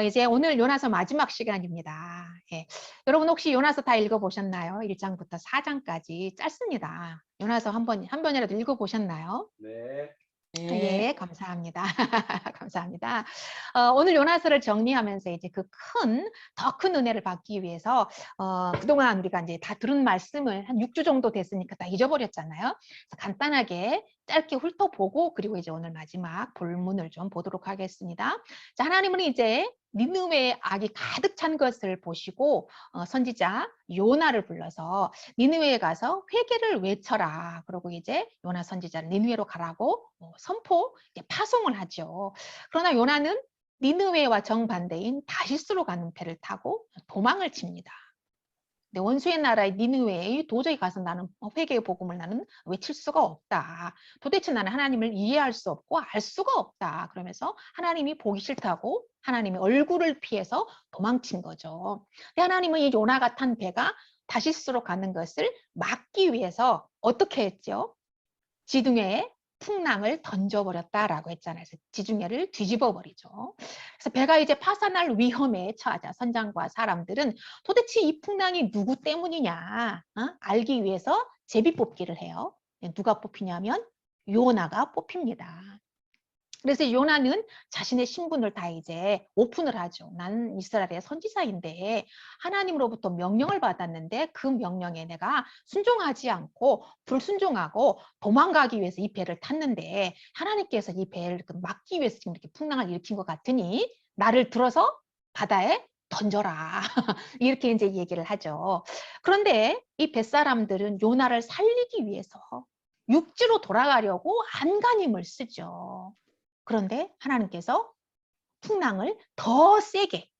이제 오늘 요나서 마지막 시간입니다. 예. 여러분 혹시 요나서 다 읽어보셨나요? 1장부터 4장까지 짧습니다. 요나서 한 번이라도 읽어보셨나요? 네. 예, 감사합니다. 감사합니다. 오늘 요나서를 정리하면서 이제 더 큰 은혜를 받기 위해서, 그동안 우리가 이제 다 들은 말씀을 한 6주 정도 됐으니까 다 잊어버렸잖아요. 그래서 간단하게 짧게 훑어보고, 그리고 이제 오늘 마지막 본문을 좀 보도록 하겠습니다. 자, 하나님은 이제 니느웨의 악이 가득 찬 것을 보시고, 선지자 요나를 불러서 니느웨에 가서 회개를 외쳐라. 그러고 이제 요나 선지자를 니느웨로 가라고 파송을 하죠. 그러나 요나는 니느웨와 정반대인 다시스로 가는 배를 타고 도망을 칩니다. 근데 원수의 나라의 니느웨에 도저히 가서 나는 회개의 복음을 나는 외칠 수가 없다. 도대체 나는 하나님을 이해할 수 없고 알 수가 없다. 그러면서 하나님이 보기 싫다고 하나님의 얼굴을 피해서 도망친 거죠. 근데 하나님은 이 요나가 탄 배가 다시스로 가는 것을 막기 위해서 어떻게 했죠? 지중해에 풍랑을 던져버렸다라고 했잖아요. 그래서 지중해를 뒤집어 버리죠. 그래서 배가 이제 파산할 위험에 처하자 선장과 사람들은 도대체 이 풍랑이 누구 때문이냐 알기 위해서 제비 뽑기를 해요. 누가 뽑히냐면 요나가 뽑힙니다. 그래서 요나는 자신의 신분을 다 이제 오픈을 하죠. 나는 이스라엘의 선지자인데 하나님으로부터 명령을 받았는데 그 명령에 내가 순종하지 않고 불순종하고 도망가기 위해서 이 배를 탔는데 하나님께서 이 배를 막기 위해서 지금 이렇게 풍랑을 일으킨 것 같으니 나를 들어서 바다에 던져라. 이렇게 이제 얘기를 하죠. 그런데 이 뱃사람들은 요나를 살리기 위해서 육지로 돌아가려고 안간힘을 쓰죠. 그런데 하나님께서 풍랑을 더 세게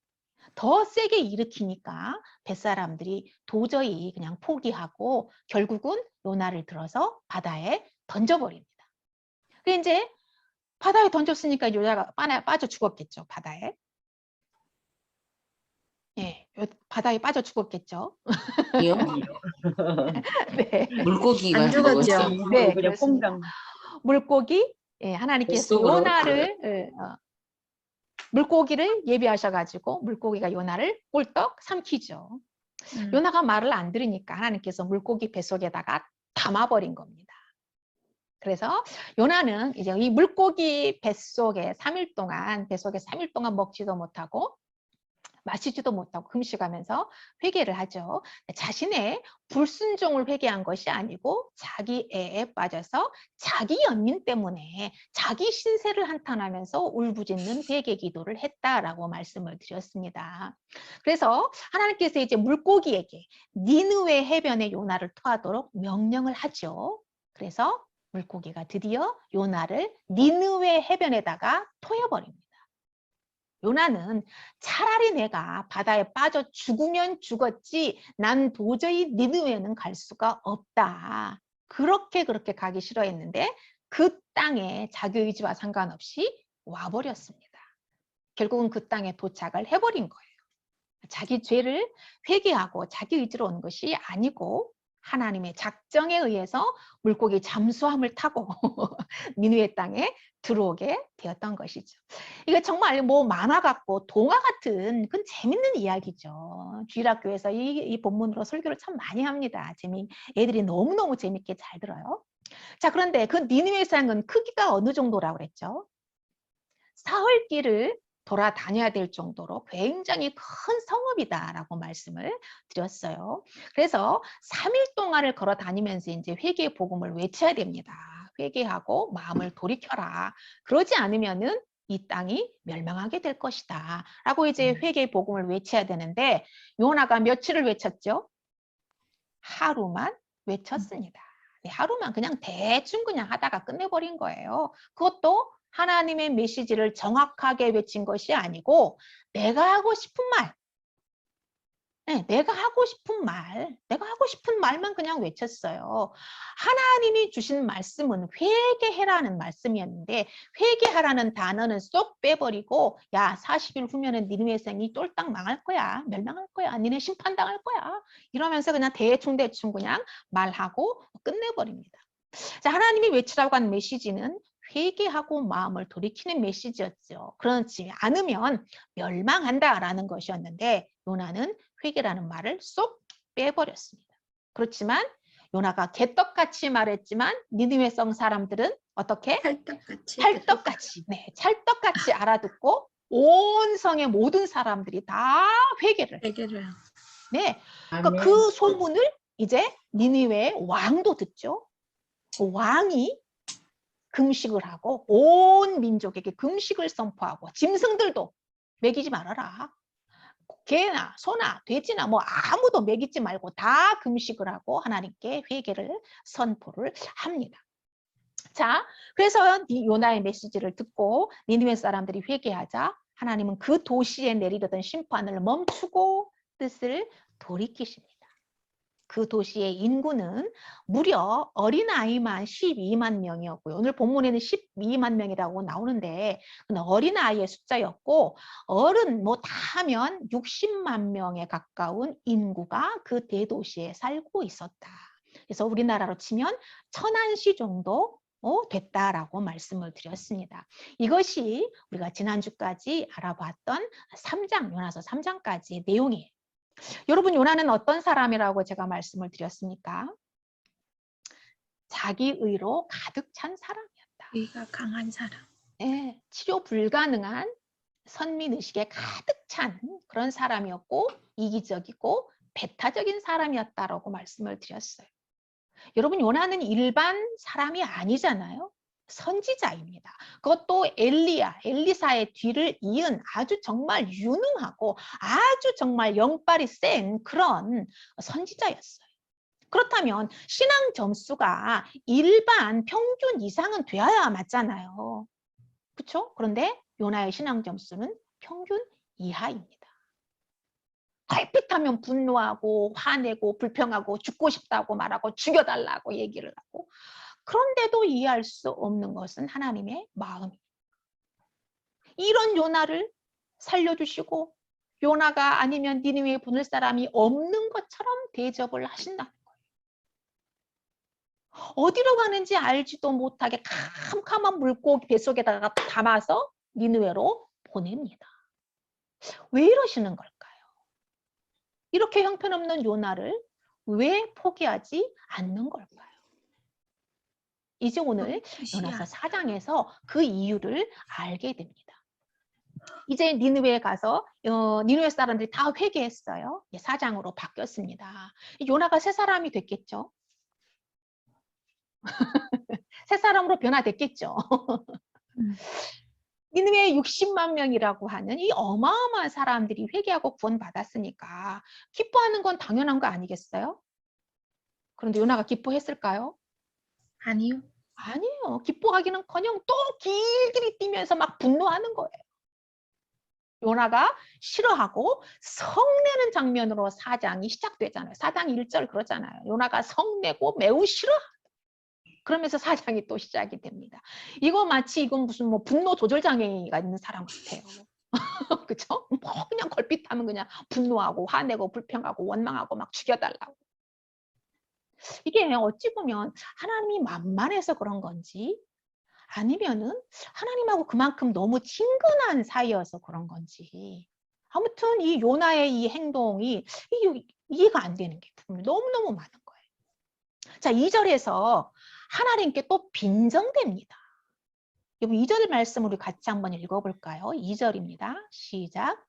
일으키니까 뱃사람들이 도저히 그냥 포기하고 결국은 요나를 들어서 바다에 던져버립니다. 그래서 이제 바다에 던졌으니까 요나가 빠져 죽었겠죠. 바다에. 예, 바다에 빠져 죽었겠죠. 이요? 네. 물고기가 안 죽었죠. 네, 그냥 그렇습니다. 퐁당. 물고기, 예, 하나님께서 뱃속으로? 요나를 물고기를 예비하셔가지고 물고기가 요나를 꿀떡 삼키죠. 요나가 말을 안 들으니까 하나님께서 물고기 뱃속에다가 담아버린 겁니다. 그래서 요나는 이제 이 물고기 뱃속에 3일 동안 먹지도 못하고 마시지도 못하고 금식하면서 회개를 하죠. 자신의 불순종을 회개한 것이 아니고 자기 애에 빠져서 자기 연민 때문에 자기 신세를 한탄하면서 울부짖는 회개 기도를 했다라고 말씀을 드렸습니다. 그래서 하나님께서 이제 물고기에게 니느웨 해변에 요나를 토하도록 명령을 하죠. 그래서 물고기가 드디어 요나를 니느웨 해변에다가 토해버립니다. 요나는 차라리 내가 바다에 빠져 죽으면 죽었지 난 도저히 니느웨는 갈 수가 없다. 그렇게 가기 싫어했는데 그 땅에 자기 의지와 상관없이 와버렸습니다. 결국은 그 땅에 도착을 해버린 거예요. 자기 죄를 회개하고 자기 의지로 온 것이 아니고 하나님의 작정에 의해서 물고기 잠수함을 타고 니느웨 땅에 들어오게 되었던 것이죠. 이거 정말 뭐 만화 같고 동화 같은 그건 재밌는 이야기죠. 주일학교에서 이 본문으로 설교를 참 많이 합니다. 애들이 너무너무 재밌게 잘 들어요. 자, 그런데 그 니느웨 성은 크기가 어느 정도라고 그랬죠? 사흘길을 돌아다녀야 될 정도로 굉장히 큰 성읍이다라고 말씀을 드렸어요. 그래서 3일 동안을 걸어 다니면서 이제 회개의 복음을 외쳐야 됩니다. 회개하고 마음을 돌이켜라. 그러지 않으면은 이 땅이 멸망하게 될 것이다. 라고 이제 회개의 복음을 외쳐야 되는데 요나가 며칠을 외쳤죠? 하루만 외쳤습니다. 하루만 그냥 대충 그냥 하다가 끝내버린 거예요. 그것도 하나님의 메시지를 정확하게 외친 것이 아니고 내가 하고 싶은 말, 내가 하고 싶은 말만 그냥 외쳤어요. 하나님이 주신 말씀은 회개해라는 말씀이었는데 회개하라는 단어는 쏙 빼버리고 야 40일 후면은 니느웨 성이 똘딱 망할 거야. 멸망할 거야. 니네 심판당할 거야. 이러면서 그냥 대충 그냥 말하고 끝내버립니다. 자, 하나님이 외치라고 한 메시지는 회개하고 마음을 돌이키는 메시지였죠. 그렇지 않으면 멸망한다라는 것이었는데 요나는 회개라는 말을 쏙 빼버렸습니다. 그렇지만 요나가 개떡같이 말했지만 니느웨 성 사람들은 어떻게? 찰떡같이 네, 찰떡같이 알아듣고 온 성의 모든 사람들이 다 회개를 회개를. 네, 그러니까 그 소문을 이제 니느웨 왕도 듣죠. 그 왕이 금식을 하고 온 민족에게 금식을 선포하고 짐승들도 먹이지 말아라. 개나 소나 돼지나 뭐 아무도 먹이지 말고 다 금식을 하고 하나님께 회개를 선포를 합니다. 자, 그래서 요나의 메시지를 듣고 니느웨 사람들이 회개하자 하나님은 그 도시에 내리려던 심판을 멈추고 뜻을 돌이키십니다. 그 도시의 인구는 무려 어린아이만 12만 명이었고요. 오늘 본문에는 12만 명이라고 나오는데 어린아이의 숫자였고 어른 뭐 다 하면 60만 명에 가까운 인구가 그 대도시에 살고 있었다. 그래서 우리나라로 치면 천안시 정도 됐다라고 말씀을 드렸습니다. 이것이 우리가 지난주까지 알아봤던 3장, 요나서 3장까지 내용이에요. 여러분 요나는 어떤 사람이라고 제가 말씀을 드렸습니까? 자기 의로 가득 찬 사람이었다. 의가 강한 사람. 네, 치료 불가능한 선민의식에 가득 찬 그런 사람이었고 이기적이고 배타적인 사람이었다라고 말씀을 드렸어요. 여러분 요나는 일반 사람이 아니잖아요. 선지자입니다. 그것도 엘리사의 뒤를 이은 아주 정말 유능하고 아주 정말 영빨이 센 그런 선지자였어요. 그렇다면 신앙 점수가 일반 평균 이상은 되어야 맞잖아요. 그렇죠? 그런데 요나의 신앙 점수는 평균 이하입니다. 얼핏하면 분노하고 화내고 불평하고 죽고 싶다고 말하고 죽여달라고 얘기를 하고 그런데도 이해할 수 없는 것은 하나님의 마음입니다. 이런 요나를 살려주시고 요나가 아니면 니느웨에 보낼 사람이 없는 것처럼 대접을 하신다는 거예요. 어디로 가는지 알지도 못하게 캄캄한 물고기 뱃속에다가 담아서 니느웨로 보냅니다. 왜 이러시는 걸까요? 이렇게 형편없는 요나를 왜 포기하지 않는 걸까요? 이제 오늘 요나서 4장에서 그 이유를 알게 됩니다. 이제 니느웨에 가서 니느웨 사람들이 다 회개했어요. 4장으로 바뀌었습니다. 요나가 새 사람이 됐겠죠. 새 사람으로 변화됐겠죠. 니느웨에 60만 명이라고 하는 이 어마어마한 사람들이 회개하고 구원받았으니까 기뻐하는 건 당연한 거 아니겠어요? 그런데 요나가 기뻐했을까요? 아니요. 아니에요. 기뻐하기는커녕 또 길길이 뛰면서 막 분노하는 거예요. 요나가 싫어하고 성내는 장면으로 4장이 시작되잖아요. 4장 1절 그러잖아요. 요나가 성내고 매우 싫어하다. 그러면서 4장이 또 시작이 됩니다. 이거 마치 이건 무슨 뭐 분노 조절 장애가 있는 사람 같아요. 그렇죠? 뭐 그냥 걸핏하면 그냥 분노하고 화내고 불평하고 원망하고 막 죽여달라고. 이게 어찌 보면 하나님이 만만해서 그런 건지 아니면은 하나님하고 그만큼 너무 친근한 사이여서 그런 건지 아무튼 이 요나의 이 행동이 이해가 안 되는 게 너무너무 많은 거예요. 자, 2절에서 하나님께 또 빈정됩니다. 여러분 2절 말씀 우리 같이 한번 읽어볼까요? 2절입니다. 시작.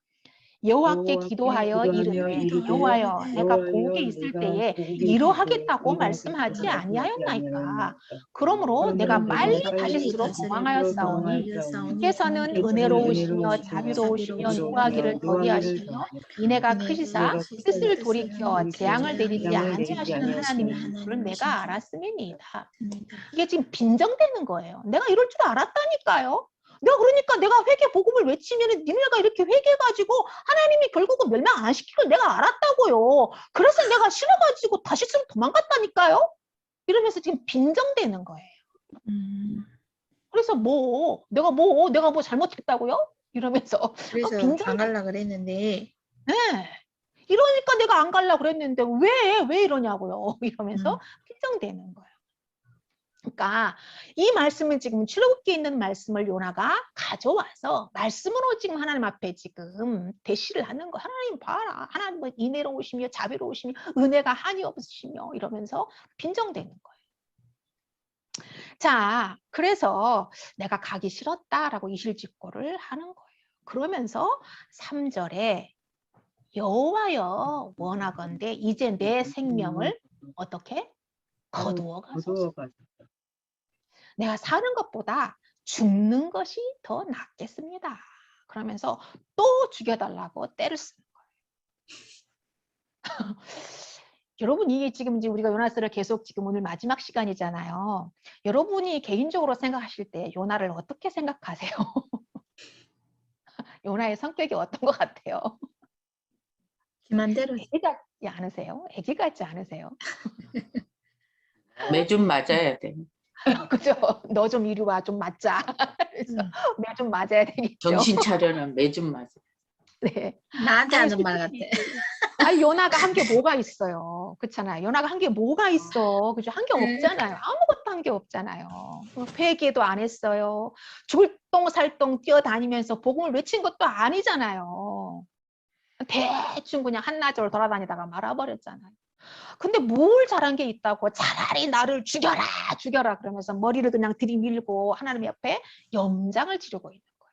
여호와께 기도하여 이르되 여호와여 내가 복에 있을 때에 이러하겠다고 말씀하지 아니하였나이까. 그러므로 내가 빨리 다시스로 도망하였사오니 주께서는 은혜로우시며 자비로우시며 노하기를 더디하시며 인애가 크시사 뜻을 돌이켜 재앙을 내리지 아니하시는 하나님인 줄을 내가 알았음이니이다. 이게 지금 빈정되는 거예요. 내가 이럴 줄 알았다니까요. 내가 회개 복음을 외치면 니네가 이렇게 회개해가지고 하나님이 결국은 멸망 안 시키고 내가 알았다고요. 그래서 내가 싫어가지고 다시스로 도망갔다니까요. 이러면서 지금 빈정대는 거예요. 그래서 내가 뭐 잘못했다고요? 이러면서 그래서 안 갈라 그랬는데. 네. 이러니까 내가 안 갈라 그랬는데 왜 이러냐고요. 이러면서 빈정대는 거예요. 그러니까 이 말씀을 지금 출애굽기에 있는 말씀을 요나가 가져와서 말씀으로 지금 하나님 앞에 지금 대시를 하는 거. 하나님 봐라. 하나님은 인애로우시며 자비로우시며 은혜가 한이 없으시며 이러면서 빈정대는 거예요. 자, 그래서 내가 가기 싫었다라고 이실직고를 하는 거예요. 그러면서 3절에 여호와여 원하건대 이제 내 생명을 어떻게 거두어 가소서. 내가 사는 것보다 죽는 것이 더 낫겠습니다. 그러면서 또 죽여달라고 때를 쓰는 거예요. 여러분, 이게 지금 이제 우리가 요나스를 계속 지금 오늘 마지막 시간이잖아요. 여러분이 개인적으로 생각하실 때 요나를 어떻게 생각하세요? 요나의 성격이 어떤 것 같아요? 기만대로 애기 같지 않으세요? 애기 같지 않으세요? 매 좀 맞아야 돼. 그죠? 너 좀 이리 와, 좀 맞자. 그래서 매 좀 맞아야 되겠죠. 정신 차려는 매 좀 맞아. 네. 나한테 아니, 하는 말 같아. 아니, 요나가 한 게 뭐가 있어요? 그렇잖아요. 요나가 한 게 뭐가 있어? 그죠? 한 게 없잖아요. 아무것도 한 게 없잖아요. 회개도 안 했어요. 죽을 똥살똥 뛰어다니면서 복음을 외친 것도 아니잖아요. 대충 그냥 한나절 돌아다니다가 말아버렸잖아요. 근데 뭘 잘한 게 있다고 차라리 나를 죽여라 죽여라 그러면서 머리를 그냥 들이밀고 하나님 옆에 염장을 지르고 있는 거예요.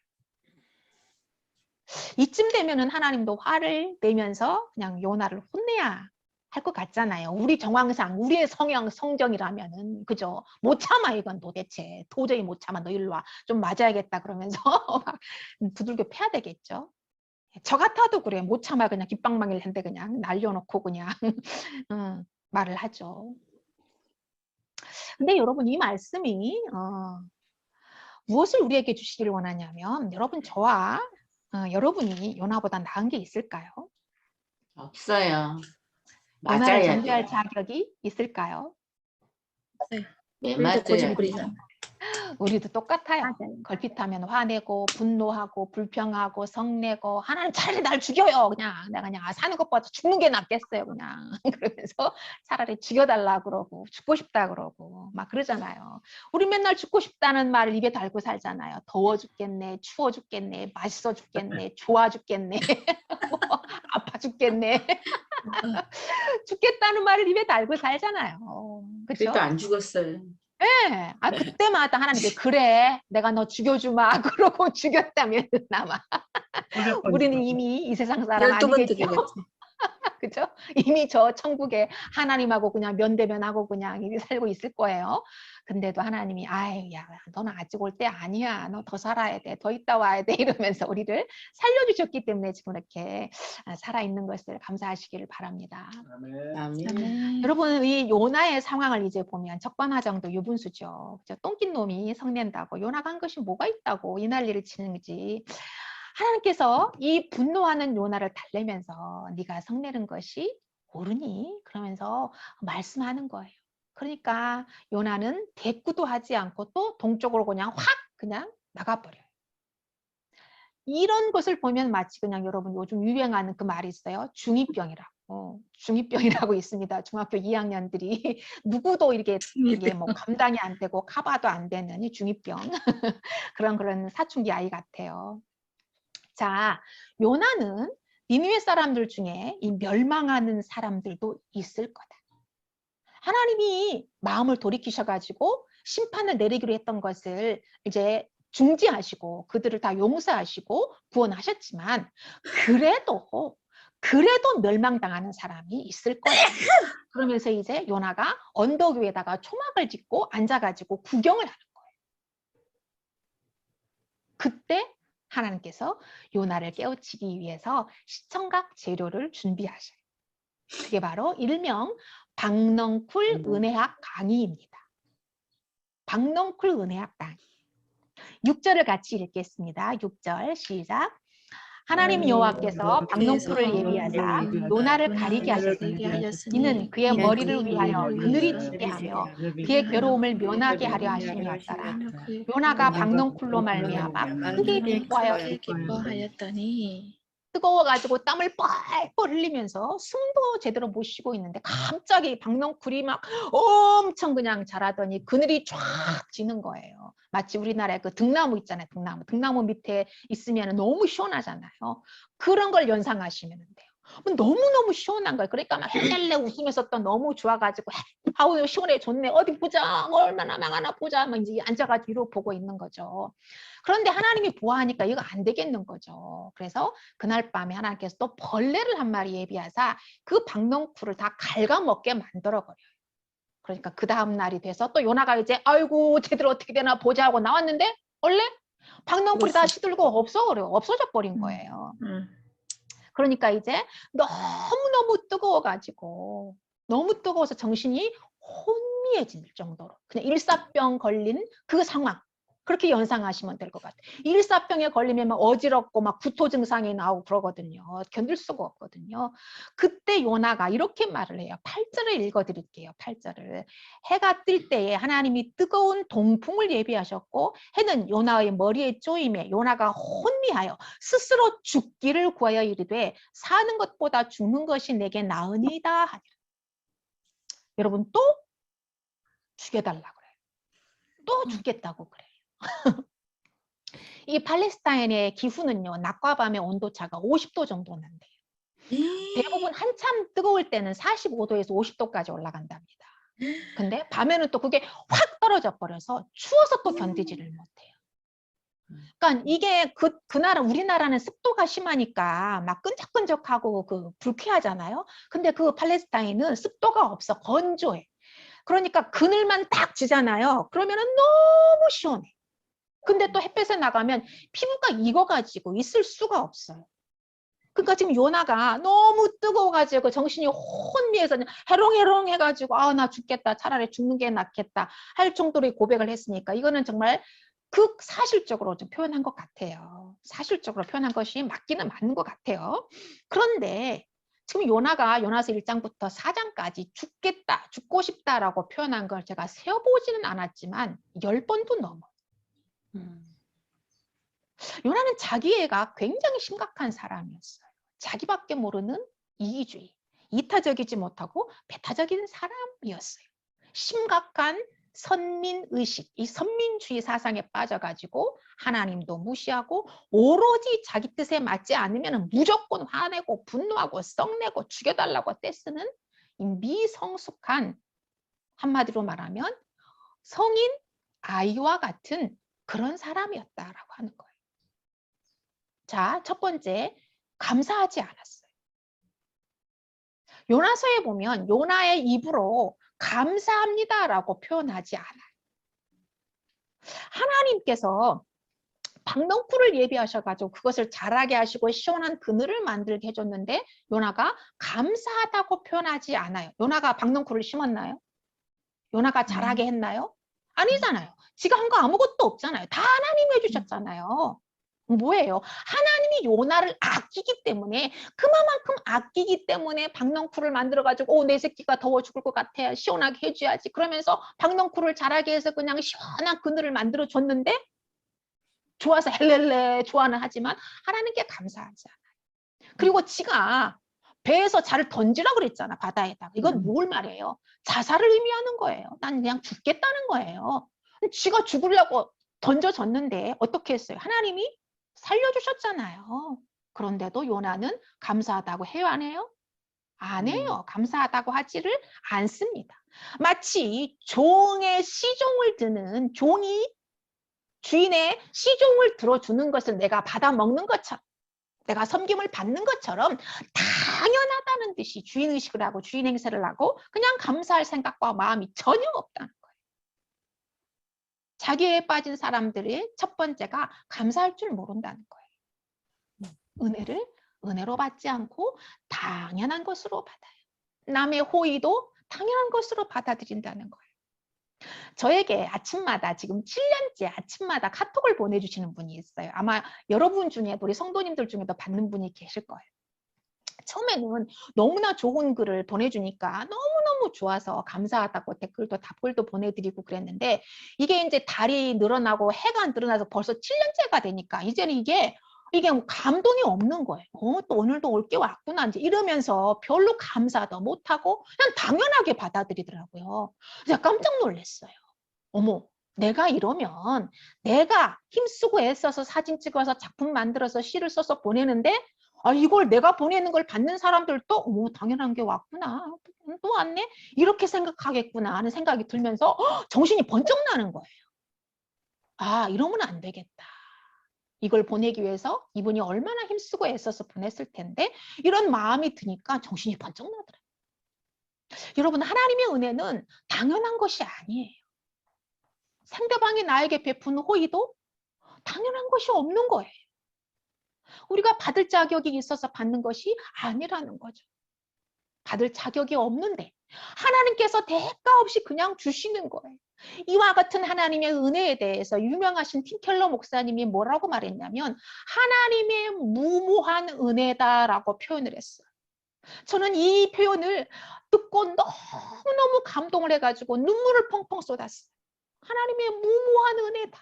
이쯤 되면은 하나님도 화를 내면서 그냥 요나를 혼내야 할 것 같잖아요. 우리 정황상 우리의 성정이라면은 그죠? 못 참아 이건 도대체 도저히 못 참아. 너 일로 와 좀 맞아야겠다 그러면서 막 두들겨 패야 되겠죠. 저 같아도 그래. 못 참아 그냥 깃방망이를 했는데 그냥 날려놓고 그냥 말을 하죠. 근데 여러분 이 말씀이 무엇을 우리에게 주시기를 원하냐면 여러분 저와 여러분이 요나보다 나은 게 있을까요? 없어요. 요나를 맞아야 정죄할 돼. 자격이 있을까요? 매 우리도 맞아야 돼. 고집부리잖아. 우리도 똑같아요. 맞아요. 걸핏하면 화내고 분노하고 불평하고 성내고 하나님 차라리 날 죽여요. 그냥 내가 그냥 사는 것보다 죽는 게 낫겠어요. 그냥 그러면서 차라리 죽여달라 그러고 죽고 싶다 그러고 막 그러잖아요. 우리 맨날 죽고 싶다는 말을 입에 달고 살잖아요. 더워 죽겠네, 추워 죽겠네, 맛있어 죽겠네, 좋아 죽겠네, 뭐, 아파 죽겠네. 죽겠다는 말을 입에 달고 살잖아요. 그래도 그렇죠? 안 죽었어요. 네. 그때마다 하나님께 그래 내가 너 죽여주마 그러고 죽였다면 아마 우리는 이미 이 세상 사람 12번 아니겠죠. 죽이겠지. 그죠? 이미 저 천국에 하나님하고 그냥 면대면하고 그냥 이렇게 살고 있을 거예요. 근데도 하나님이 아유 야 너는 아직 올 때 아니야. 너 더 살아야 돼. 더 있다 와야 돼. 이러면서 우리를 살려주셨기 때문에 지금 이렇게 살아있는 것을 감사하시기를 바랍니다. 아멘. 여러분 이 요나의 상황을 이제 보면 적반하장도 유분수죠. 똥낀 놈이 성낸다고 요나가 한 것이 뭐가 있다고 이 난리를 치는지 하나님께서 이 분노하는 요나를 달래면서 네가 성내는 것이 옳으니 그러면서 말씀하는 거예요. 그러니까 요나는 대꾸도 하지 않고 또 동쪽으로 그냥 확 그냥 나가버려요. 이런 것을 보면 마치 그냥 여러분 요즘 유행하는 그 말이 있어요. 중2병이라고. 중2병이라고 있습니다. 중학교 2학년들이 누구도 이게 뭐 감당이 안 되고 커버도 안 되는 이 중2병 그런 사춘기 아이 같아요. 자, 요나는 니느웨 사람들 중에 이 멸망하는 사람들도 있을 거다. 하나님이 마음을 돌이키셔가지고 심판을 내리기로 했던 것을 이제 중지하시고 그들을 다 용서하시고 구원하셨지만 그래도 멸망당하는 사람이 있을 거예요. 그러면서 이제 요나가 언덕 위에다가 초막을 짓고 앉아가지고 구경을 하는 거예요. 그때 하나님께서 요나를 깨우치기 위해서 시청각 재료를 준비하셔요. 그게 바로 일명 박넝쿨 은혜학 강의입니다. 박넝쿨 은혜학 강의. 6절을 같이 읽겠습니다. 6절 시작. 하나님 여호와께서 박넝쿨을 예비하사 요나를 가리게 하셨으니 이는 그의 머리를 위하여 그늘이 지게 하며 그의 괴로움을 면하게 하려 하심이었더라. 요나가 박넝쿨로 말미암아 크게 기뻐하였더니 기뻐하였더니 뜨거워가지고 땀을 뻘뻘 흘리면서 숨도 제대로 못 쉬고 있는데 갑자기 박넝쿨이 막 엄청 그냥 자라더니 그늘이 쫙 지는 거예요. 마치 우리나라에 그 등나무 있잖아요. 등나무 밑에 있으면 너무 시원하잖아요. 그런 걸 연상하시면 돼요. 너무너무 시원한 거예요. 그러니까 막 헬렐레 웃으면서 또 너무 좋아가지고 아우 시원해 좋네 어디 보자 얼마나 망하나 보자 막 이제 앉아가지고 뒤로 보고 있는 거죠. 그런데 하나님이 보아하니까 이거 안 되겠는 거죠. 그래서 그날 밤에 하나님께서 또 벌레를 한 마리 예비하사 그 박넝쿨을 다 갉아먹게 만들어버려요. 그러니까 그 다음 날이 돼서 또 요나가 이제 아이고 쟤들 어떻게 되나 보자 하고 나왔는데 원래 박넝쿨이 다 시들고 없어져 버린 거예요. 그러니까 이제 너무너무 뜨거워가지고 너무 뜨거워서 정신이 혼미해질 정도로 그냥 일사병 걸린 그 상황 그렇게 연상하시면 될 것 같아요. 일사병에 걸리면 막 어지럽고 막 구토 증상이 나오고 그러거든요. 견딜 수가 없거든요. 그때 요나가 이렇게 말을 해요. 8절을 읽어드릴게요. 8절을. 해가 뜰 때에 하나님이 뜨거운 동풍을 예비하셨고 해는 요나의 머리에 쪼임에 요나가 혼미하여 스스로 죽기를 구하여 이르되 사는 것보다 죽는 것이 내게 나으니이다 하니라. 여러분 또 죽여달라고 그래요. 또 죽겠다고 그래요. 이 팔레스타인의 기후는요. 낮과 밤의 온도차가 50도 정도 난대요. 대부분 한참 뜨거울 때는 45도에서 50도까지 올라간답니다. 근데 밤에는 또 그게 확 떨어져 버려서 추워서 또 견디지를 못해요. 그러니까 이게 그 나라 우리나라는 습도가 심하니까 막 끈적끈적하고 그 불쾌하잖아요. 근데 그 팔레스타인은 습도가 없어 건조해. 그러니까 그늘만 딱 지잖아요. 그러면은 너무 시원해. 근데 또 햇볕에 나가면 피부가 익어가지고 있을 수가 없어요. 그러니까 지금 요나가 너무 뜨거워가지고 정신이 혼미해서 해롱해롱 해가지고 아 나 죽겠다 차라리 죽는 게 낫겠다 할 정도로 고백을 했으니까 이거는 정말 극사실적으로 좀 표현한 것 같아요. 사실적으로 표현한 것이 맞기는 맞는 것 같아요. 그런데 지금 요나가 요나서 1장부터 4장까지 죽겠다 죽고 싶다라고 표현한 걸 제가 세어보지는 않았지만 10번도 넘어요. 요나는 자기애가 굉장히 심각한 사람이었어요. 자기밖에 모르는 이기주의, 이타적이지 못하고 배타적인 사람이었어요. 심각한 선민의식, 이 선민주의 사상에 빠져가지고 하나님도 무시하고 오로지 자기 뜻에 맞지 않으면 무조건 화내고 분노하고 썩내고 죽여달라고 떼쓰는 이 미성숙한, 한마디로 말하면 성인 아이와 같은 그런 사람이었다라고 하는 거예요. 자, 첫 번째, 감사하지 않았어요. 요나서에 보면 요나의 입으로 감사합니다라고 표현하지 않아요. 하나님께서 박넝쿨을 예비하셔가지고 그것을 자라게 하시고 시원한 그늘을 만들게 해줬는데 요나가 감사하다고 표현하지 않아요. 요나가 박넝쿨을 심었나요? 요나가 자라게 했나요? 아니잖아요. 지가 한 거 아무것도 없잖아요. 다 하나님이 해주셨잖아요. 뭐예요? 하나님이 요나를 아끼기 때문에 그만큼 아끼기 때문에 박넝쿨을 만들어가지고 내 새끼가 더워 죽을 것 같아 시원하게 해줘야지 그러면서 박넝쿨을 자라게 해서 그냥 시원한 그늘을 만들어줬는데 좋아서 헬렐레 좋아는 하지만 하나님께 감사하지 않아요. 그리고 지가 배에서 자를 던지라고 그랬잖아 바다에다가. 이건 뭘 말해요? 자살을 의미하는 거예요. 난 그냥 죽겠다는 거예요. 지가 죽으려고 던져졌는데 어떻게 했어요? 하나님이 살려주셨잖아요. 그런데도 요나는 감사하다고 해요 안 해요? 안 해요. 감사하다고 하지를 않습니다. 마치 종의 시종을 드는 종이 주인의 시종을 들어주는 것을 내가 받아먹는 것처럼 내가 섬김을 받는 것처럼 당연하다는 듯이 주인의식을 하고 주인 행세를 하고 그냥 감사할 생각과 마음이 전혀 없다는 거예요. 자기에 빠진 사람들의 첫 번째가 감사할 줄 모른다는 거예요. 은혜를 은혜로 받지 않고 당연한 것으로 받아요. 남의 호의도 당연한 것으로 받아들인다는 거예요. 저에게 아침마다 지금 7년째 아침마다 카톡을 보내주시는 분이 있어요. 아마 여러분 중에도 우리 성도님들 중에도 받는 분이 계실 거예요. 처음에는 너무나 좋은 글을 보내주니까 너무너무 좋아서 감사하다고 댓글도 답글도 보내드리고 그랬는데 이게 이제 달이 늘어나고 해가 늘어나서 벌써 7년째가 되니까 이제는 이게 이게 감동이 없는 거예요. 또 오늘도 올 게 왔구나 이제 이러면서 별로 감사도 못하고 그냥 당연하게 받아들이더라고요. 제가 깜짝 놀랐어요. 어머, 내가 이러면 내가 힘쓰고 애써서 사진 찍어서 작품 만들어서 시를 써서 보내는데 이걸 내가 보내는 걸 받는 사람들도 어머, 당연한 게 왔구나. 또 왔네? 이렇게 생각하겠구나 하는 생각이 들면서 정신이 번쩍 나는 거예요. 이러면 안 되겠다. 이걸 보내기 위해서 이분이 얼마나 힘쓰고 애써서 보냈을 텐데 이런 마음이 드니까 정신이 번쩍 나더라고요. 여러분, 하나님의 은혜는 당연한 것이 아니에요. 상대방이 나에게 베푸는 호의도 당연한 것이 없는 거예요. 우리가 받을 자격이 있어서 받는 것이 아니라는 거죠. 받을 자격이 없는데 하나님께서 대가 없이 그냥 주시는 거예요. 이와 같은 하나님의 은혜에 대해서 유명하신 팀 켈러 목사님이 뭐라고 말했냐면 하나님의 무모한 은혜다라고 표현을 했어요. 저는 이 표현을 듣고 너무너무 감동을 해가지고 눈물을 펑펑 쏟았어요. 하나님의 무모한 은혜다.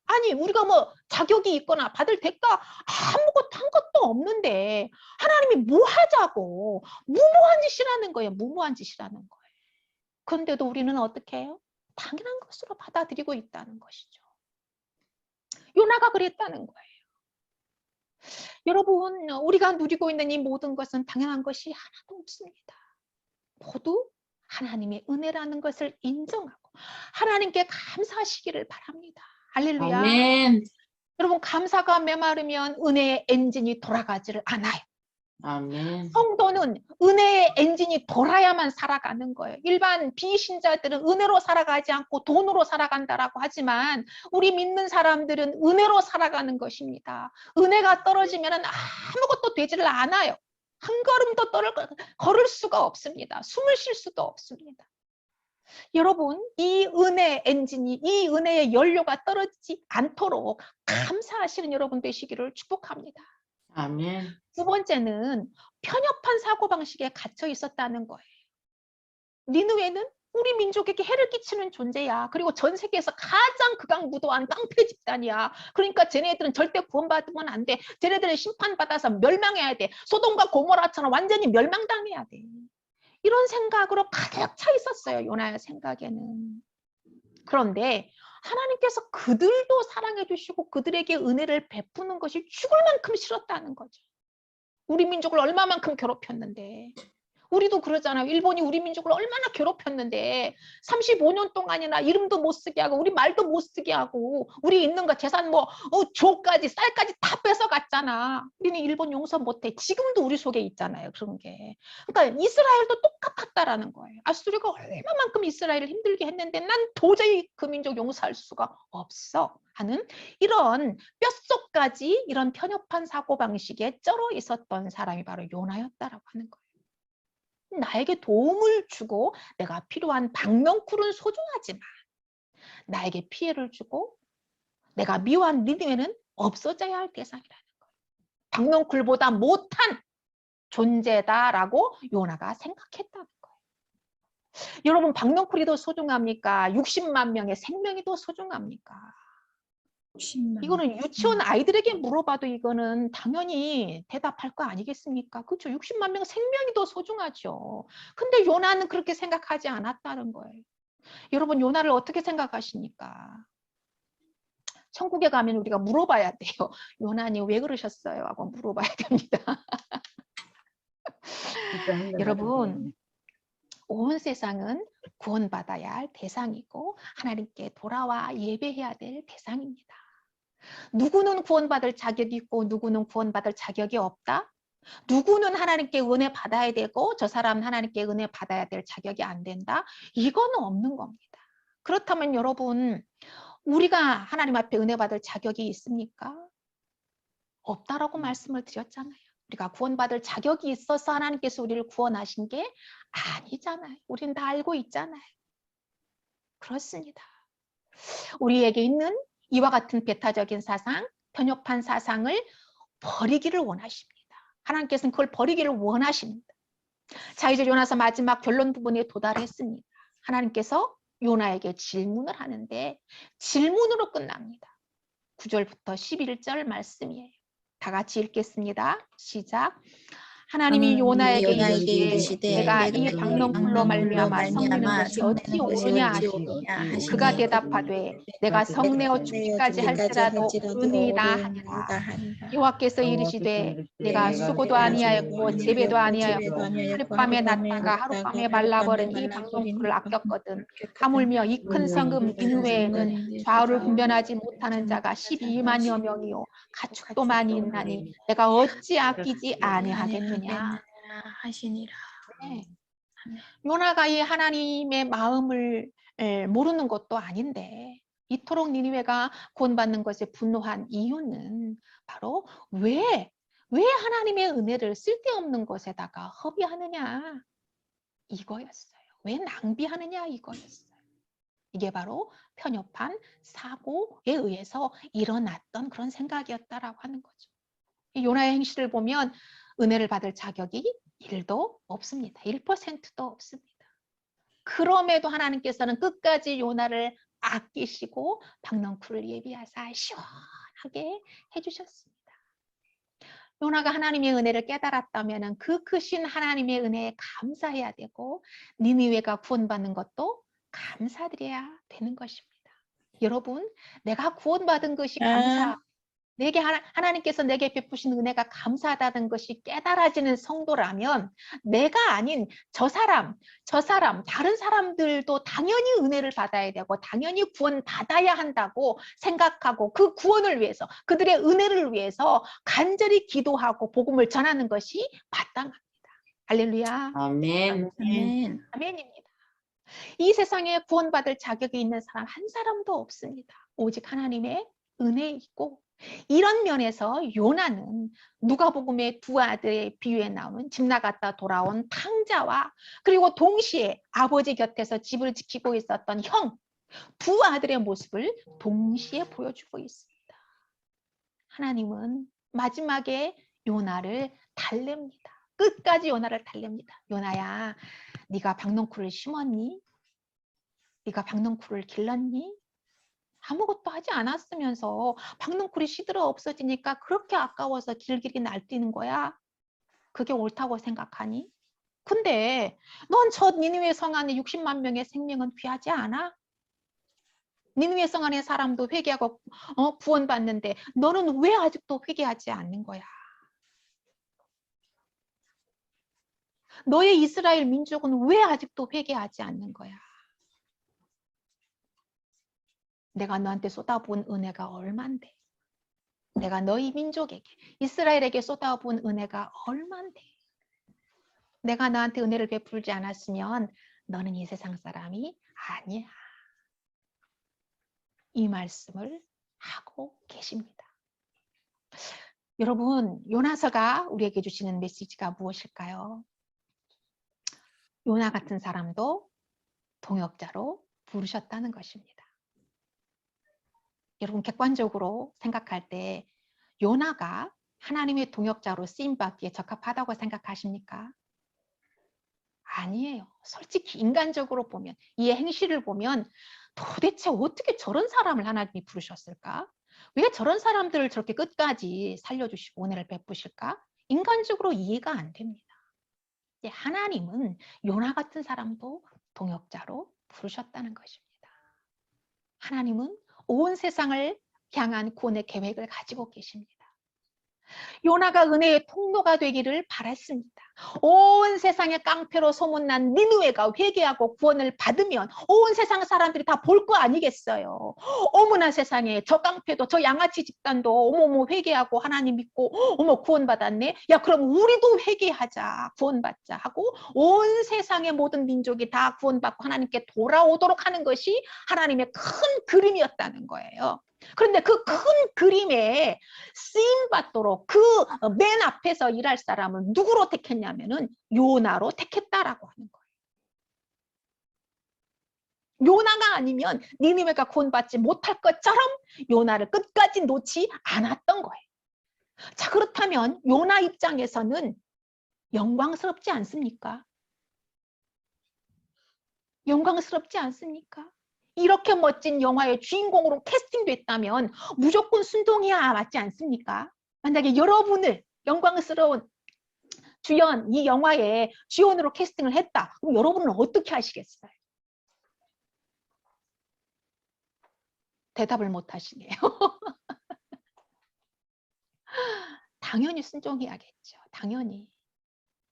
아니, 우리가 뭐 자격이 있거나 받을 대가 아무것도 한 것도 없는데 하나님이 뭐 하자고 무모한 짓이라는 거예요. 무모한 짓이라는 거예요. 그런데도 우리는 어떻게 해요? 당연한 것으로 받아들이고 있다는 것이죠. 요나가 그랬다는 거예요. 여러분, 우리가 누리고 있는 이 모든 것은 당연한 것이 하나도 없습니다. 모두 하나님의 은혜라는 것을 인정하고 하나님께 감사하시기를 바랍니다. 할렐루야. 아멘. 여러분, 감사가 메마르면 은혜의 엔진이 돌아가지를 않아요. 아멘. 성도는 은혜의 엔진이 돌아야만 살아가는 거예요. 일반 비신자들은 은혜로 살아가지 않고 돈으로 살아간다라고 하지만 우리 믿는 사람들은 은혜로 살아가는 것입니다. 은혜가 떨어지면 아무것도 되지를 않아요. 한 걸음도 걸을 수가 없습니다. 숨을 쉴 수도 없습니다. 여러분, 이 은혜 엔진이, 이 은혜의 연료가 떨어지지 않도록 감사하시는 여러분 되시기를 축복합니다. 아멘. 두 번째는 편협한 사고방식에 갇혀 있었다는 거예요. 니느웨는 우리 민족에게 해를 끼치는 존재야. 그리고 전 세계에서 가장 극악무도한 깡패 집단이야. 그러니까 쟤네들은 절대 구원받으면 안 돼. 쟤네들은 심판받아서 멸망해야 돼. 소돔과 고모라처럼 완전히 멸망당해야 돼. 이런 생각으로 가득 차 있었어요. 요나의 생각에는. 그런데 하나님께서 그들도 사랑해 주시고 그들에게 은혜를 베푸는 것이 죽을 만큼 싫었다는 거죠. 우리 민족을 얼마만큼 괴롭혔는데. 우리도 그러잖아요. 일본이 우리 민족을 얼마나 괴롭혔는데 35년 동안이나 이름도 못 쓰게 하고 우리 말도 못 쓰게 하고 우리 있는 거 재산 뭐 조까지 쌀까지 다 뺏어갔잖아. 우리는 일본 용서 못해. 지금도 우리 속에 있잖아요. 그런 게. 그러니까 이스라엘도 똑같았다라는 거예요. 아수르가 얼마만큼 이스라엘을 힘들게 했는데 난 도저히 그 민족 용서할 수가 없어 하는 이런 뼛속까지 이런 편협한 사고방식에 쩔어 있었던 사람이 바로 요나였다라고 하는 거예요. 나에게 도움을 주고 내가 필요한 박넝쿨은 소중하지만 나에게 피해를 주고 내가 미워한 니느웨는 없어져야 할 대상이라는 거예요. 박넝쿨보다 못한 존재다라고 요나가 생각했다는 거예요. 여러분, 박넝쿨이 더 소중합니까? 60만 명의 생명이 더 소중합니까? 10만. 이거는 유치원 아이들에게 물어봐도 이거는 당연히 대답할 거 아니겠습니까? 그렇죠. 60만 명 생명이 더 소중하죠. 근데 요나는 그렇게 생각하지 않았다는 거예요. 여러분, 요나를 어떻게 생각하십니까? 천국에 가면 우리가 물어봐야 돼요. 요나님 왜 그러셨어요? 하고 물어봐야 됩니다. 여러분, 온 세상은 구원받아야 할 대상이고 하나님께 돌아와 예배해야 될 대상입니다. 누구는 구원받을 자격이 있고 누구는 구원받을 자격이 없다? 누구는 하나님께 은혜 받아야 되고 저 사람은 하나님께 은혜 받아야 될 자격이 안 된다? 이거는 없는 겁니다. 그렇다면 여러분, 우리가 하나님 앞에 은혜 받을 자격이 있습니까? 없다라고 말씀을 드렸잖아요. 우리가 구원받을 자격이 있어서 하나님께서 우리를 구원하신 게 아니잖아요. 우리는 다 알고 있잖아요. 그렇습니다. 우리에게 있는 이와 같은 배타적인 사상, 편협한 사상을 버리기를 원하십니다. 하나님께서는 그걸 버리기를 원하십니다. 자, 이제 요나서 마지막 결론 부분에 도달했습니다. 하나님께서 요나에게 질문을 하는데 질문으로 끝납니다. 9절부터 11절 말씀이에요. 다 같이 읽겠습니다. 시작. 하나님이 요나에게 이르시되 내가 이 박넝쿨로 말미암아 성내는 것이 어찌 오르냐 하시니 그가 대답하되 내가 성내어 죽기까지 할지라도 오르니이다 하니라. 여호와께서 이르시되 내가 수고도 아니하였고 재배도 아니하였고 하룻밤에 났다가 하룻밤에 말라버린 이 박넝쿨을 아꼈거든. 하물며 이 큰 성읍 니느웨에는 좌우를 분별하지 못하는 자가 12만여 명이요 가축도 많이 있나니 내가 어찌 아끼지 아니하겠느냐. 하시니라. 네. 요나가 이 하나님의 마음을 모르는 것도 아닌데 이토록 니느웨가 구원받는 것에 분노한 이유는 바로 왜 하나님의 은혜를 쓸데없는 것에다가 허비하느냐 이거였어요. 왜 낭비하느냐 이거였어요. 이게 바로 편협한 사고에 의해서 일어났던 그런 생각이었다라고 하는 거죠. 이 요나의 행실을 보면 은혜를 받을 자격이 1도 없습니다. 1%도 없습니다. 그럼에도 하나님께서는 끝까지 요나를 아끼시고 박넝쿨을 예비하사 시원하게 해주셨습니다. 요나가 하나님의 은혜를 깨달았다면 그 크신 하나님의 은혜에 감사해야 되고 니느웨가 구원받는 것도 감사드려야 되는 것입니다. 여러분, 내가 구원받은 것이 감사, 내게 하나님께서 내게 베푸신 은혜가 감사하다는 것이 깨달아지는 성도라면 내가 아닌 저 사람, 다른 사람들도 당연히 은혜를 받아야 되고 당연히 구원받아야 한다고 생각하고 그 구원을 위해서, 그들의 은혜를 위해서 간절히 기도하고 복음을 전하는 것이 마땅합니다. 할렐루야. 아멘. 아멘. 아멘입니다. 이 세상에 구원받을 자격이 있는 사람 한 사람도 없습니다. 오직 하나님의 은혜이고 이런 면에서 요나는 누가복음의 두 아들의 비유에 나오는 집 나갔다 돌아온 탕자와 그리고 동시에 아버지 곁에서 집을 지키고 있었던 형, 두 아들의 모습을 동시에 보여주고 있습니다. 하나님은 마지막에 요나를 달랩니다. 끝까지 요나를 달랩니다. 요나야, 네가 박넝쿨을 심었니? 네가 박넝쿨을 길렀니? 아무것도 하지 않았으면서 박넝쿨이 시들어 없어지니까 그렇게 아까워서 길길이 날뛰는 거야. 그게 옳다고 생각하니? 근데 넌 저 니느웨 성 안에 60만 명의 생명은 귀하지 않아? 니느웨 성 안의 사람도 회개하고 구원받는데 너는 왜 아직도 회개하지 않는 거야? 너의 이스라엘 민족은 왜 아직도 회개하지 않는 거야? 내가 너한테 쏟아부은 은혜가 얼만데? 내가 너희 민족에게, 이스라엘에게 쏟아부은 은혜가 얼만데? 내가 너한테 은혜를 베풀지 않았으면 너는 이 세상 사람이 아니야. 이 말씀을 하고 계십니다. 여러분, 요나서가 우리에게 주시는 메시지가 무엇일까요? 요나 같은 사람도 동역자로 부르셨다는 것입니다. 여러분, 객관적으로 생각할 때 요나가 하나님의 동역자로 쓰임받기에 적합하다고 생각하십니까? 아니에요. 솔직히 인간적으로 보면, 이 행실을 보면 도대체 어떻게 저런 사람을 하나님이 부르셨을까? 왜 저런 사람들을 저렇게 끝까지 살려주시고 은혜를 베푸실까? 인간적으로 이해가 안 됩니다. 하나님은 요나 같은 사람도 동역자로 부르셨다는 것입니다. 하나님은 온 세상을 향한 구원의 계획을 가지고 계십니다. 요나가 은혜의 통로가 되기를 바랐습니다. 온 세상의 깡패로 소문난 니느웨가 회개하고 구원을 받으면 온 세상 사람들이 다 볼 거 아니겠어요. 어머나 세상에, 저 깡패도 저 양아치 집단도 어머머 회개하고 하나님 믿고 어머 구원받았네. 야, 그럼 우리도 회개하자, 구원받자 하고 온 세상의 모든 민족이 다 구원받고 하나님께 돌아오도록 하는 것이 하나님의 큰 그림이었다는 거예요. 그런데 그 큰 그림에 쓰임받도록 그 맨 앞에서 일할 사람을 누구로 택했냐면은 요나로 택했다라고 하는 거예요. 요나가 아니면 니느웨가 구원받지 못할 것처럼 요나를 끝까지 놓지 않았던 거예요. 자, 그렇다면 요나 입장에서는 영광스럽지 않습니까? 영광스럽지 않습니까? 이렇게 멋진 영화의 주인공으로 캐스팅됐다면 무조건 순종이야, 맞지 않습니까? 만약에 여러분을 영광스러운 주연 이 영화에 주연으로 캐스팅을 했다. 그럼 여러분은 어떻게 하시겠어요? 대답을 못 하시네요. 당연히 순종해야겠죠. 당연히.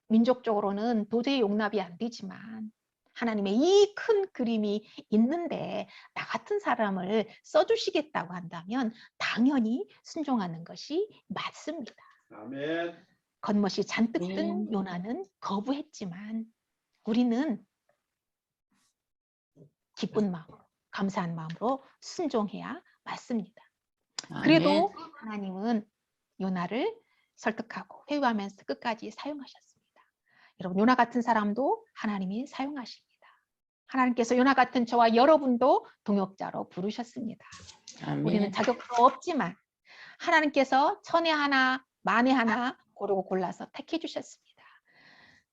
민족적으로는 도저히 용납이 안 되지만 하나님의 이 큰 그림이 있는데 나 같은 사람을 써주시겠다고 한다면 당연히 순종하는 것이 맞습니다. 아멘. 겉멋이 잔뜩 든 요나는 거부했지만 우리는 기쁜 마음, 감사한 마음으로 순종해야 맞습니다. 그래도 하나님은 요나를 설득하고 회유하면서 끝까지 사용하셨습니다. 여러분, 요나 같은 사람도 하나님이 사용하십니다. 하나님께서 요나 같은 저와 여러분도 동역자로 부르셨습니다. 아멘. 우리는 자격도 없지만 하나님께서 천에 하나, 만에 하나 고르고 골라서 택해 주셨습니다.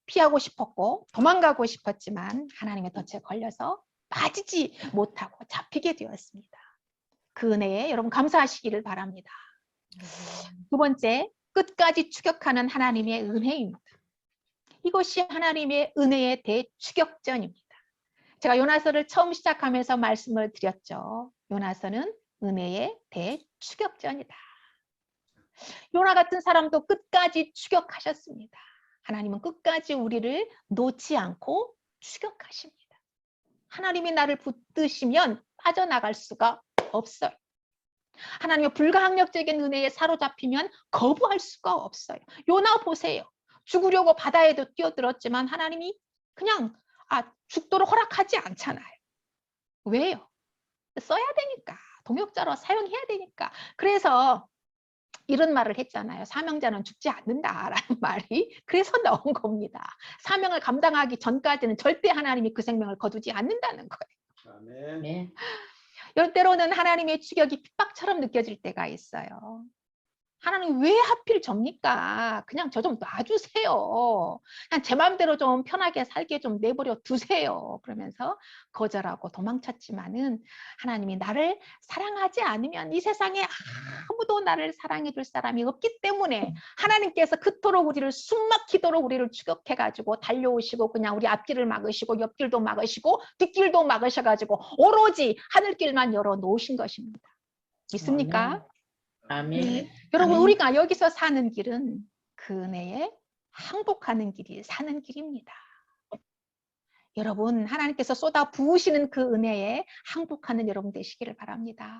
피하고 싶었고 도망가고 싶었지만 하나님의 덫에 걸려서 빠지지 못하고 잡히게 되었습니다. 그 은혜에 여러분 감사하시기를 바랍니다. 두 번째, 끝까지 추격하는 하나님의 은혜입니다. 이것이 하나님의 은혜의 대추격전입니다. 제가 요나서를 처음 시작하면서 말씀을 드렸죠. 요나서는 은혜의 대추격전이다. 요나 같은 사람도 끝까지 추격하셨습니다. 하나님은 끝까지 우리를 놓지 않고 추격하십니다. 하나님이 나를 붙드시면 빠져나갈 수가 없어요. 하나님의 불가항력적인 은혜에 사로잡히면 거부할 수가 없어요. 요나 보세요. 죽으려고 바다에도 뛰어들었지만 하나님이 그냥 죽도록 허락하지 않잖아요. 왜요? 써야 되니까. 동역자로 사용해야 되니까. 그래서 이런 말을 했잖아요. 사명자는 죽지 않는다라는 말이 그래서 나온 겁니다. 사명을 감당하기 전까지는 절대 하나님이 그 생명을 거두지 않는다는 거예요. 아멘. 이럴 때로는 하나님의 추격이 핍박처럼 느껴질 때가 있어요. 하나님 왜 하필 접니까? 그냥 저 좀 놔주세요. 그냥 제 마음대로 좀 편하게 살게 좀 내버려 두세요. 그러면서 거절하고 도망쳤지만은 하나님이 나를 사랑하지 않으면 이 세상에 아무도 나를 사랑해 줄 사람이 없기 때문에 하나님께서 그토록 우리를 숨막히도록 우리를 추격해가지고 달려오시고 그냥 우리 앞길을 막으시고 옆길도 막으시고 뒷길도 막으셔가지고 오로지 하늘길만 열어 놓으신 것입니다. 믿습니까? 아멘. 네. 여러분 아멘. 우리가 여기서 사는 길은 그 은혜에 항복하는 길이 사는 길입니다. 여러분 하나님께서 쏟아 부으시는 그 은혜에 항복하는 여러분 되시기를 바랍니다.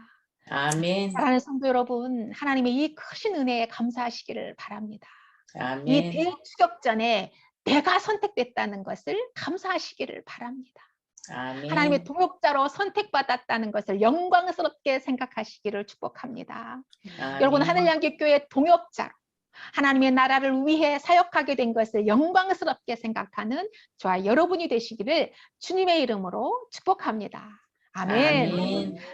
아멘. 사랑하는 성도 여러분, 하나님의 이 크신 은혜에 감사하시기를 바랍니다. 이 아멘. 대추격전에 내가 선택됐다는 것을 감사하시기를 바랍니다. 아멘. 하나님의 동역자로 선택받았다는 것을 영광스럽게 생각하시기를 축복합니다. 아멘. 여러분 하늘양교교회 동역자로 하나님의 나라를 위해 사역하게 된 것을 영광스럽게 생각하는 저와 여러분이 되시기를 주님의 이름으로 축복합니다. 아멘. 아멘.